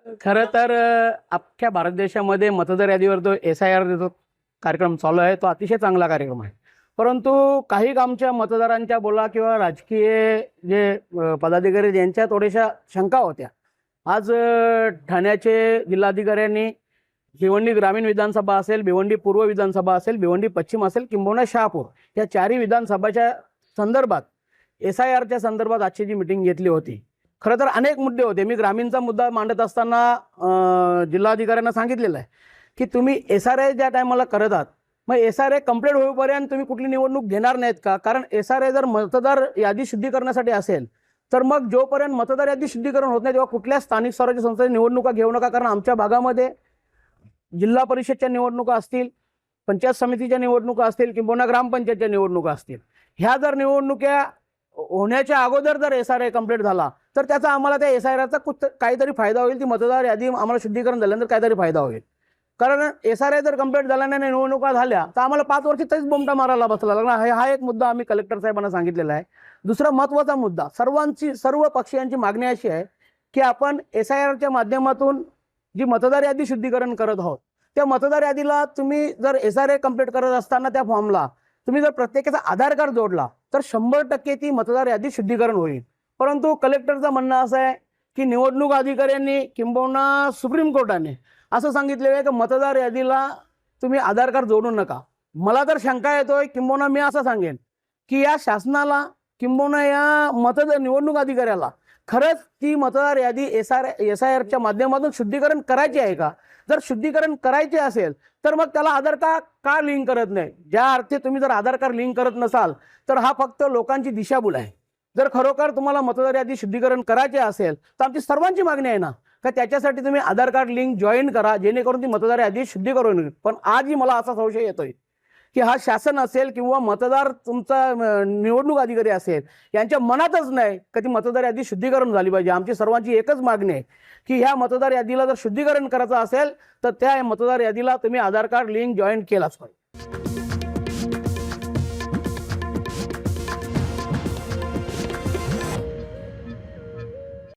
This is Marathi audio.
खरं तर अख्ख्या भारत देशामध्ये मतदार यादीवर जो SIR जो कार्यक्रम चालू आहे तो अतिशय चांगला कार्यक्रम आहे. परंतु काही आमच्या मतदारांच्या बोला किंवा राजकीय जे पदाधिकारी ज्यांच्या थोड्याशा शंका होत्या. आज ठाण्याचे जिल्हाधिकाऱ्यांनी भिवंडी ग्रामीण विधानसभा असेल, भिवंडी पूर्व विधानसभा असेल, भिवंडी पश्चिम असेल किंबहुना शहापूर या चारही विधानसभाच्या संदर्भात SIRच्या संदर्भात आजची जी मीटिंग घेतली होती. खरं तर अनेक मुद्दे होते. मी ग्रामीणचा मुद्दा मांडत असताना जिल्हाधिकाऱ्यांना सांगितलेलं आहे की तुम्ही SRA ज्या टायमाला करत आहात मग SRA कंप्लीट होईपर्यंत तुम्ही कुठली निवडणूक घेणार नाहीत का? कारण SRA जर मतदार यादी शुद्धीकरणासाठी असेल तर मग जोपर्यंत मतदार यादी शुद्धीकरण होत नाही तेव्हा कुठल्या स्थानिक स्वराज्य संस्थेच्या निवडणुका घेऊ नका. कारण आमच्या भागामध्ये जिल्हा परिषदच्या निवडणुका असतील, पंचायत समितीच्या निवडणुका असतील किंवा ग्रामपंचायतच्या निवडणुका असतील, ह्या जर निवडणुका होण्याच्या अगोदर जर SRA कंप्लीट झाला तर त्याचा आम्हाला त्या SIRचा काहीतरी फायदा होईल. ती मतदार यादी आम्हाला शुद्धीकरण झाल्यानंतर काहीतरी फायदा होईल. कारण SRA जर कंप्लीट झाल्याने निवडणुका झाल्या तर आम्हाला 5 वर्ष तरीच बोमटा मारायला बसला लागणार. हा एक मुद्दा आम्ही कलेक्टर साहेबांना सांगितलेला आहे. दुसरा महत्त्वाचा मुद्दा, सर्व पक्षीयांची मागणी अशी आहे की आपण SIRच्या माध्यमातून जी मतदार यादी शुद्धीकरण करत आहोत त्या मतदार यादीला तुम्ही जर SRA कंप्लीट करत असताना त्या फॉर्मला तुम्ही जर प्रत्येकाचा आधार कार्ड जोडला तर 100% ती मतदार यादी शुद्धीकरण होईल. परंतु कलेक्टरचं म्हणणं असं आहे की निवडणूक अधिकाऱ्यांनी किंबहुना सुप्रीम कोर्टाने असं सांगितलेलं आहे की मतदार यादीला तुम्ही आधार कार्ड जोडू नका. मला तर शंका येतोय किंबहुना मी असं सांगेन की या शासनाला किंबहुना या निवडणूक अधिकाऱ्याला खरंच ती मतदार यादी SIRच्या माध्यमातून शुद्धीकरण करायची आहे का? जर शुद्धीकरण करायचे असेल तर मग त्याला आधार कार्ड का लिंक करत नाही? ज्या अर्थी तुम्ही जर आधार कार्ड लिंक करत नसाल तर हा फक्त लोकांची दिशाभूल आहे. जर खरोखर तुम्हाला मतदार यादी शुद्धीकरण करायचे असेल तर आमची सर्वांची मागणी आहे ना का त्याच्यासाठी तुम्ही आधार कार्ड लिंक जॉईन करा जेणेकरून ती मतदार यादी शुद्धीकरण होईल. पण आजही मला असा संशय येतोय की हा शासन असेल किंवा मतदार तुमचा निवडणूक अधिकारी असेल यांच्या मनातच नाही का ती मतदार यादी शुद्धीकरण झाली पाहिजे. आमची सर्वांची एकच मागणी आहे की ह्या मतदार यादीला जर शुद्धीकरण करायचं असेल तर त्या मतदार यादीला तुम्ही आधार कार्ड लिंक जॉईन केलाच पाहिजे.